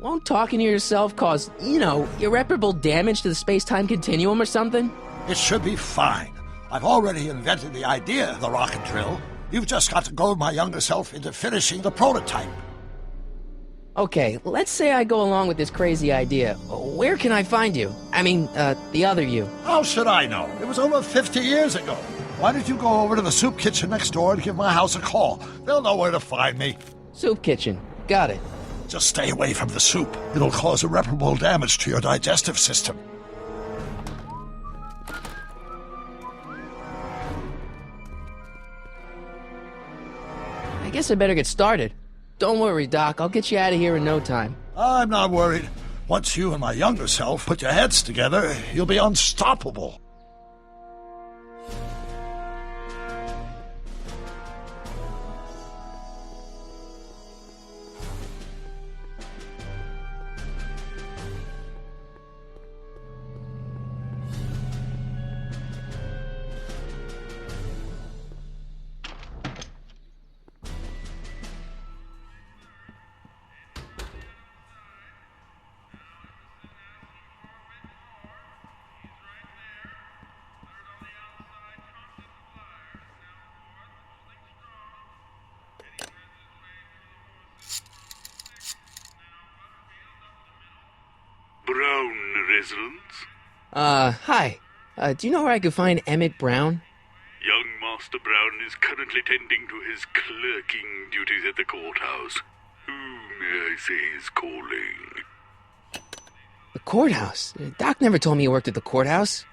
Won't talking to yourself cause, irreparable damage to the space-time continuum or something? It should be fine. I've already invented the idea of the rocket drill. You've just got to goad my younger self into finishing the prototype. Okay, let's say I go along with this crazy idea. Where can I find you? I mean, the other you. How should I know? It was over 50 years ago. Why don't you go over to the soup kitchen next door and give my house a call? They'll know where to find me. Soup kitchen. Got it. Just stay away from the soup. It'll cause irreparable damage to your digestive system. I guess I better get started. Don't worry, Doc. I'll get you out of here in no time. I'm not worried. Once you and my younger self put your heads together, you'll be unstoppable. Brown residence? Hi. Do you know where I could find Emmett Brown? Young Master Brown is currently tending to his clerking duties at the courthouse. Who may I say is calling? The courthouse? Doc never told me he worked at the courthouse.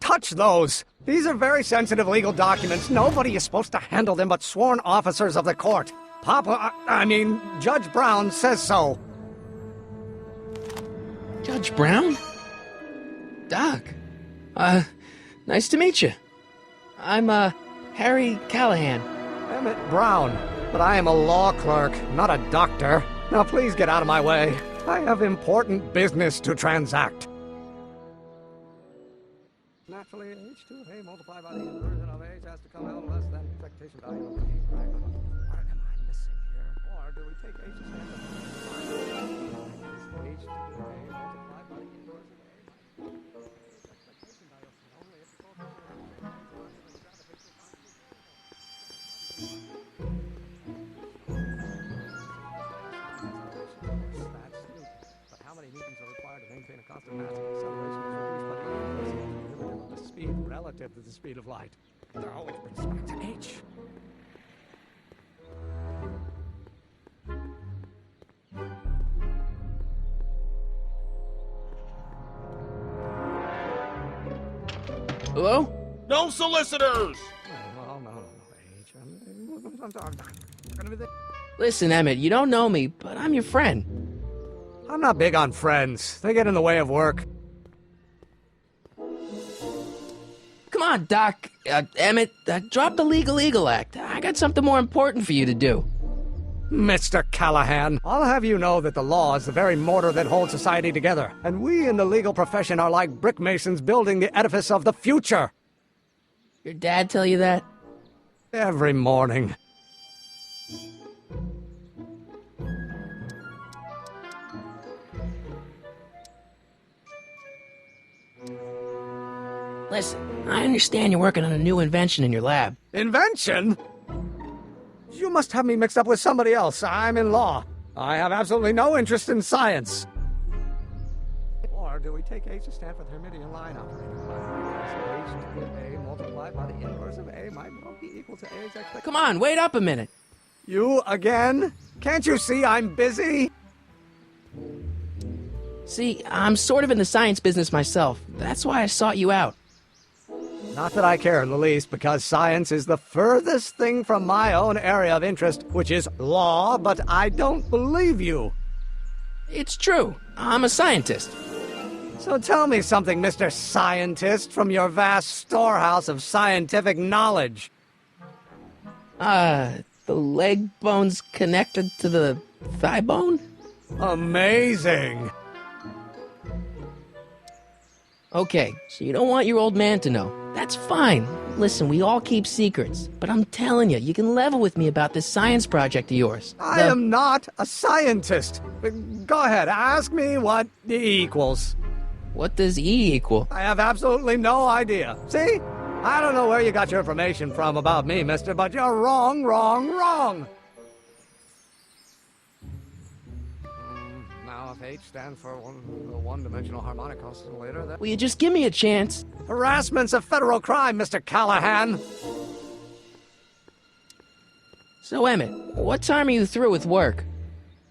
Touch those! These are very sensitive legal documents. Nobody is supposed to handle them but sworn officers of the court. Judge Brown says so. Judge Brown? Doc. Nice to meet you. I'm, Harry Callahan. Emmett Brown. But I am a law clerk, not a doctor. Now please get out of my way. I have important business to transact. Naturally, H2 of A multiplied by the inversion of H has to come out less than expectation value of B. Right? What am I missing here? Or do we take H as H2 of A multiplied by the inversion of A? Expectation value of only if the But how many newtons are required to maintain a constant mass of acceleration is reduced by the speed relative to the speed of light. They're always brings back to H. Hello? No solicitors! Well, no, H. Listen, Emmett, you don't know me, but I'm your friend. I'm not big on friends. They get in the way of work. Come on, Doc. Emmett, drop the Legal Eagle Act. I got something more important for you to do. Mr. Callahan, I'll have you know that the law is the very mortar that holds society together, and we in the legal profession are like brick masons building the edifice of the future. Your dad tell you that? Every morning. Listen, I understand you're working on a new invention in your lab. Invention? You must have me mixed up with somebody else. I'm in law. I have absolutely no interest in science. Or do we take H to stand for the Hermitian line operator? H to the A multiplied by the inverse of A might well be equal to A's expectation. Come on, wait up a minute. You again? Can't you see I'm busy? See, I'm sort of in the science business myself. That's why I sought you out. Not that I care in the least, because science is the furthest thing from my own area of interest, which is law, but I don't believe you. It's true. I'm a scientist. So tell me something, Mr. Scientist, from your vast storehouse of scientific knowledge. The leg bone's connected to the thigh bone? Amazing. Okay, so you don't want your old man to know. That's fine. Listen, we all keep secrets. But I'm telling you, you can level with me about this science project of yours. I am not a scientist. Go ahead, ask me what E equals. What does E equal? I have absolutely no idea. See? I don't know where you got your information from about me, mister, but you're wrong, wrong, wrong. Now, if H stands for one-dimensional harmonic oscillator, that... Will you just give me a chance? Harassment's a federal crime, Mr. Callahan. So, Emmett, what time are you through with work?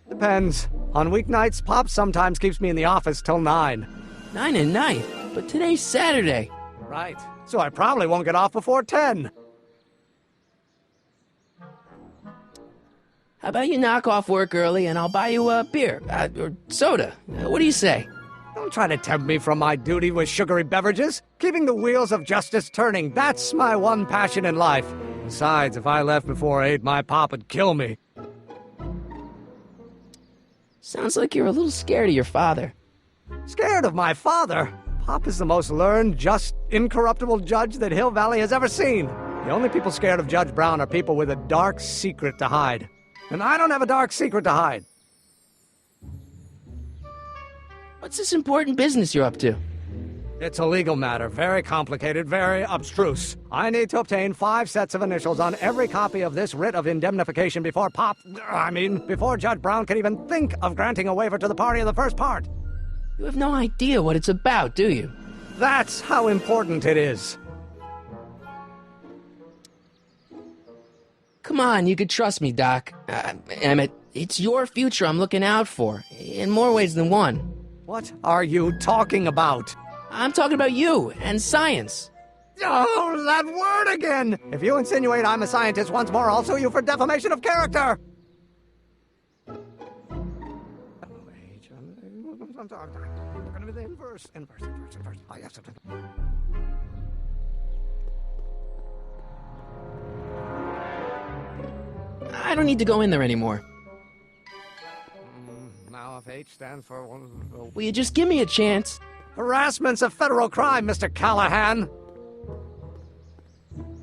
Depends. On weeknights, Pop sometimes keeps me in the office till 9. 9 at night? But today's Saturday. Right. So I probably won't get off before 10. How about you knock off work early and I'll buy you a beer, or soda. What do you say? Don't try to tempt me from my duty with sugary beverages. Keeping the wheels of justice turning, that's my one passion in life. Besides, if I left before 8, my pop would kill me. Sounds like you're a little scared of your father. Scared of my father? Pop is the most learned, just, incorruptible judge that Hill Valley has ever seen. The only people scared of Judge Brown are people with a dark secret to hide. And I don't have a dark secret to hide. What's this important business you're up to? It's a legal matter, very complicated, very abstruse. I need to obtain 5 sets of initials on every copy of this writ of indemnification before before Judge Brown can even think of granting a waiver to the party in the first part. You have no idea what it's about, do you? That's how important it is. Come on, you could trust me, Doc. Emmett, it's your future I'm looking out for, in more ways than one. What are you talking about? I'm talking about you and science. Oh, that word again! If you insinuate I'm a scientist once more, I'll sue you for defamation of character! Gonna be the inverse. Oh, yes. I don't need to go in there anymore. Now, if H stands for one... Will you just give me a chance? Harassment's a federal crime, Mr. Callahan.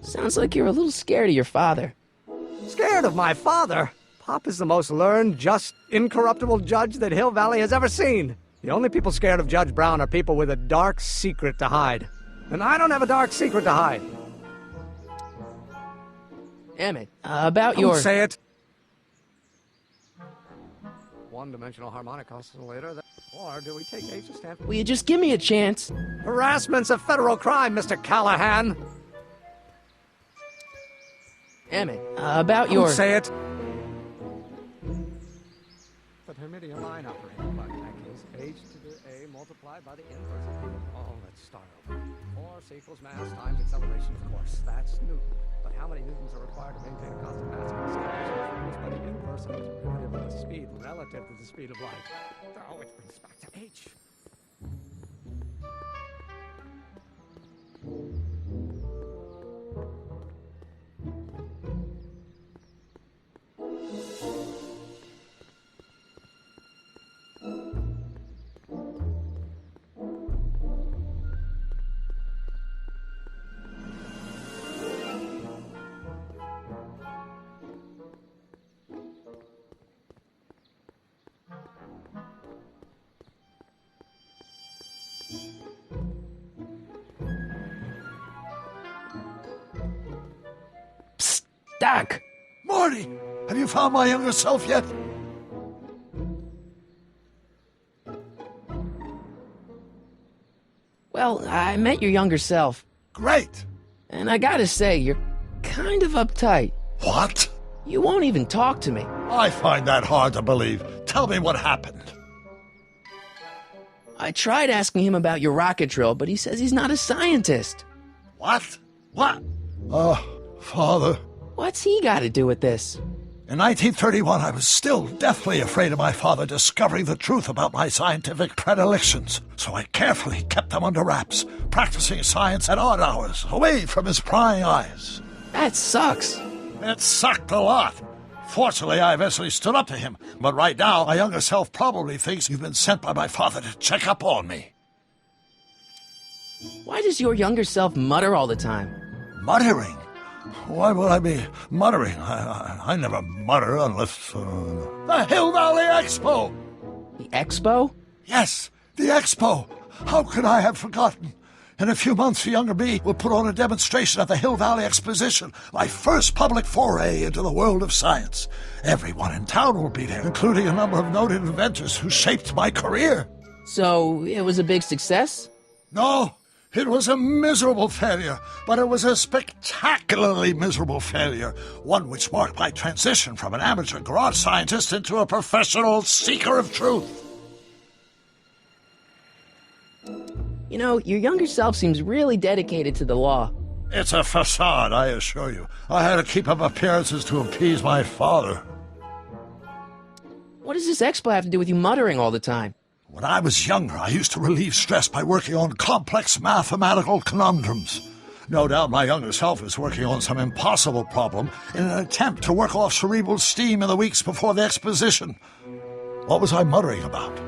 Sounds like you're a little scared of your father. Scared of my father? Pop is the most learned, just, incorruptible judge that Hill Valley has ever seen. The only people scared of Judge Brown are people with a dark secret to hide. And I don't have a dark secret to hide. Emmett, about your... Don't say it. One-dimensional harmonic oscillator. Or do we take H to stand for... Will you just give me a chance? Harassment's a federal crime, Mr. Callahan. Emmett, about your... Don't say it. The Hermitian line operator, but in that case, H to the A multiplied by the inverse. Oh, let's start over. Force equals mass times acceleration, of course. That's Newton. But how many newtons are required to maintain a constant mass? Acceleration is produced by the inverse of the derivative of the speed relative to the speed of light. Oh, it brings us back to H. Psst, Doc! Morty, have you found my younger self yet? Well, I met your younger self, Great! and I gotta say, you're kind of uptight. What? You won't even talk to me. I find that hard to believe. Tell me what happened. I tried asking him about your rocket drill, but he says he's not a scientist. What? What? Father. What's he got to do with this? In 1931, I was still deathly afraid of my father discovering the truth about my scientific predilections, so I carefully kept them under wraps, practicing science at odd hours, away from his prying eyes. That sucks. It sucked a lot. Fortunately, I eventually stood up to him, but right now, my younger self probably thinks you've been sent by my father to check up on me. Why does your younger self mutter all the time? Muttering? Why would I be muttering? I never mutter unless... The Hill Valley Expo! The expo? Yes, the Expo! How could I have forgotten? In a few months, the younger me will put on a demonstration at the Hill Valley Exposition, my first public foray into the world of science. Everyone in town will be there, including a number of noted inventors who shaped my career. So, it was a big success? No, it was a miserable failure, but it was a spectacularly miserable failure, one which marked my transition from an amateur garage scientist into a professional seeker of truth. You know, your younger self seems really dedicated to the law. It's a facade, I assure you. I had to keep up appearances to appease my father. What does this expo have to do with you muttering all the time? When I was younger, I used to relieve stress by working on complex mathematical conundrums. No doubt my younger self is working on some impossible problem in an attempt to work off cerebral steam in the weeks before the exposition. What was I muttering about?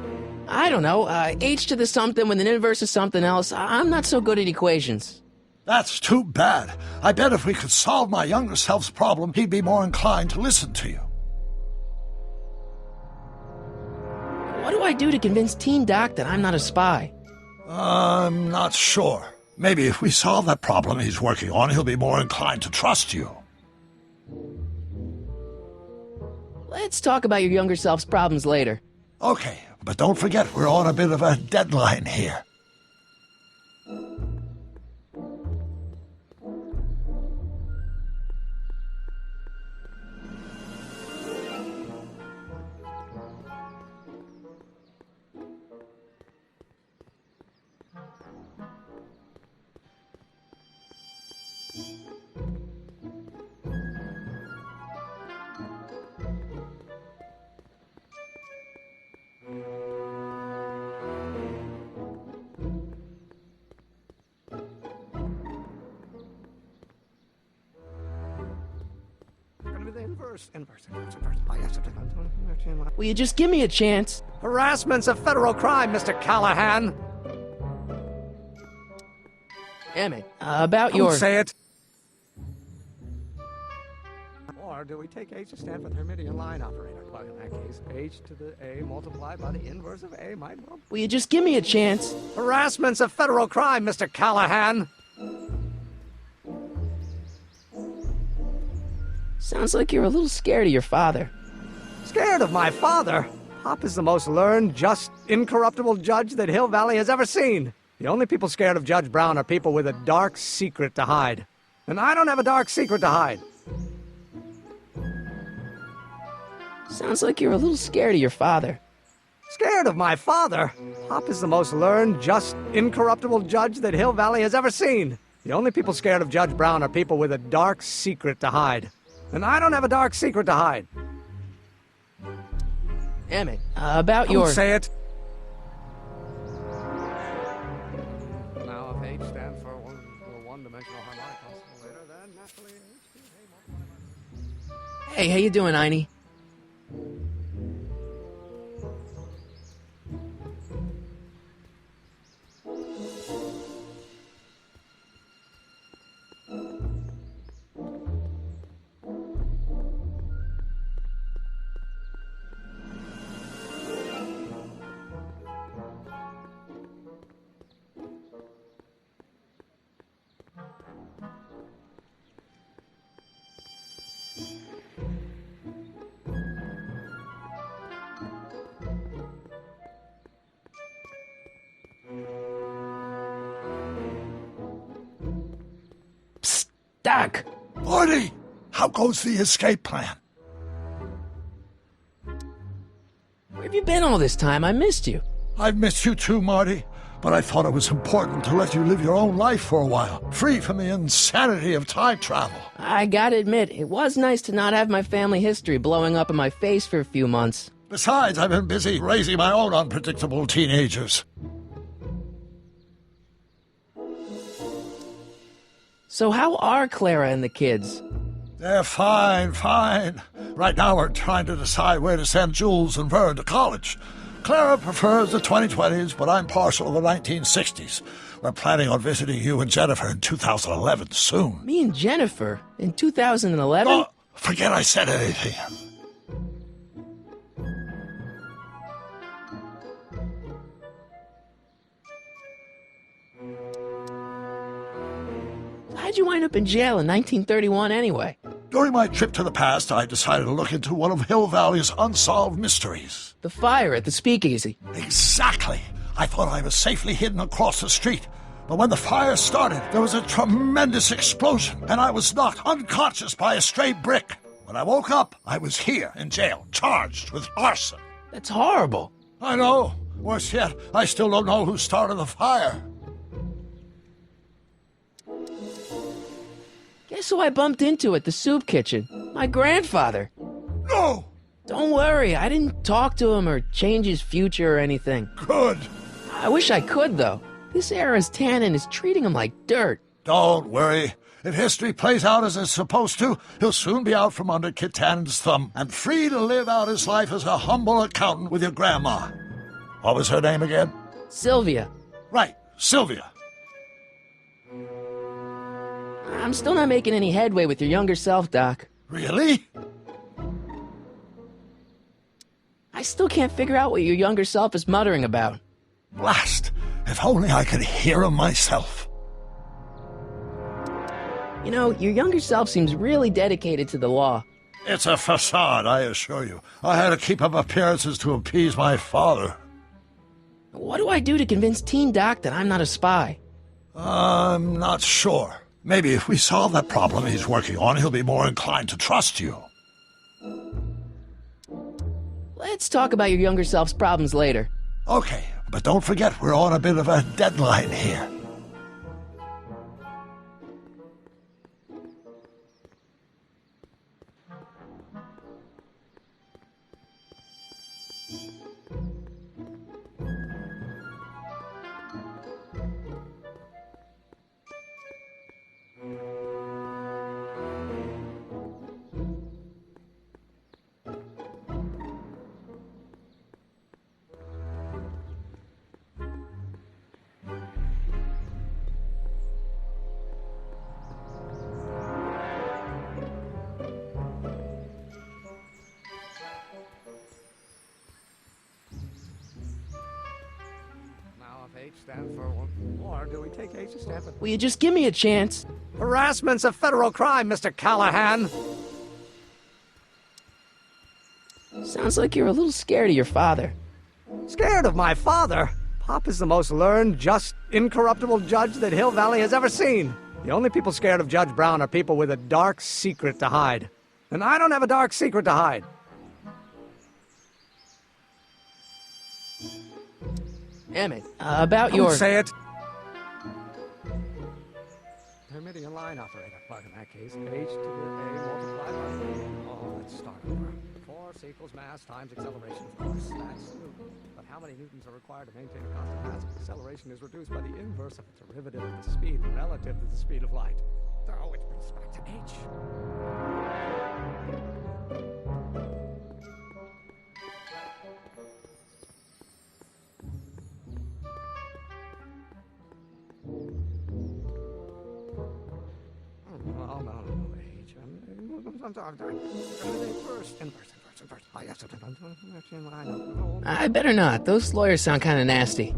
I don't know, h to the something when the inverse is something else. I'm not so good at equations. That's too bad. I bet if we could solve my younger self's problem, he'd be more inclined to listen to you. What do I do to convince Teen Doc that I'm not a spy? I'm not sure. Maybe if we solve that problem he's working on, he'll be more inclined to trust you. Let's talk about your younger self's problems later. Okay, but don't forget we're on a bit of a deadline here. Inverse. Will you just give me a chance? Harassment's a federal crime, Mr. Callahan. Emmett, about Don't your... say it. Or do we take H to stand for the Hermitian line operator? Well, in that case, H to the A multiplied by the inverse of A might well... Will you just give me a chance? Harassment's a federal crime, Mr. Callahan. Sounds like you're a little scared of your father. Scared of my father? Pop is the most learned, just, incorruptible judge that Hill Valley has ever seen. The only people scared of Judge Brown are people with a dark secret to hide. And I don't have a dark secret to hide. Sounds like you're a little scared of your father. Scared of my father? Pop is the most learned, just, incorruptible judge that Hill Valley has ever seen. The only people scared of Judge Brown are people with a dark secret to hide. And I don't have a dark secret to hide. Emmett, about your... Don't say it. Now, if H stands for one-dimensional harmonic oscillator, then naturally H is A multiplied by... Hey, how you doing, Einie? Doc! Marty, how goes the escape plan? Where have you been all this time? I missed you. I've missed you too, Marty, but I thought it was important to let you live your own life for a while, free from the insanity of time travel. I gotta admit, it was nice to not have my family history blowing up in my face for a few months. Besides, I've been busy raising my own unpredictable teenagers. So how are Clara and the kids? They're fine. Right now we're trying to decide where to send Jules and Vern to college. Clara prefers the 2020s, but I'm partial to the 1960s. We're planning on visiting you and Jennifer in 2011 soon. Me and Jennifer? In 2011? Oh, forget I said anything. How'd you wind up in jail in 1931 anyway? During my trip to the past, I decided to look into one of Hill Valley's unsolved mysteries. The fire at the speakeasy. Exactly. I thought I was safely hidden across the street. But when the fire started, there was a tremendous explosion, and I was knocked unconscious by a stray brick. When I woke up, I was here in jail, charged with arson. That's horrible. I know. Worse yet, I still don't know who started the fire. Guess who I bumped into at the soup kitchen? My grandfather. No! Don't worry, I didn't talk to him or change his future or anything. Good. I wish I could, though. This era's Tannen is treating him like dirt. Don't worry. If history plays out as it's supposed to, he'll soon be out from under Kit Tannen's thumb and free to live out his life as a humble accountant with your grandma. What was her name again? Sylvia. Right, Sylvia. I'm still not making any headway with your younger self, Doc. Really? I still can't figure out what your younger self is muttering about. Blast! If only I could hear him myself. You know, your younger self seems really dedicated to the law. It's a facade, I assure you. I had to keep up appearances to appease my father. What do I do to convince Teen Doc that I'm not a spy? I'm not sure. Maybe if we solve that problem he's working on, he'll be more inclined to trust you. Let's talk about your younger self's problems later. Okay, but don't forget we're on a bit of a deadline here. H stand for one, or do we take H to stand for... Will you just give me a chance? Harassment's a federal crime, Mr. Callahan. Sounds like you're a little scared of your father. Scared of my father? Pop is the most learned, just, incorruptible judge that Hill Valley has ever seen. The only people scared of Judge Brown are people with a dark secret to hide. And I don't have a dark secret to hide. Emmett, about Don't your... say it. Hermitian line operator. But in that case, H to the A multiplied by... Oh, let's start over. Force equals mass times acceleration, of course. That's Newton. But how many Newtons are required to maintain a constant mass if acceleration is reduced by the inverse of a derivative of the speed relative to the speed of light? Oh, which brings us back to H. Oh, no, H. Inverse. I better not. Those lawyers sound kind of nasty.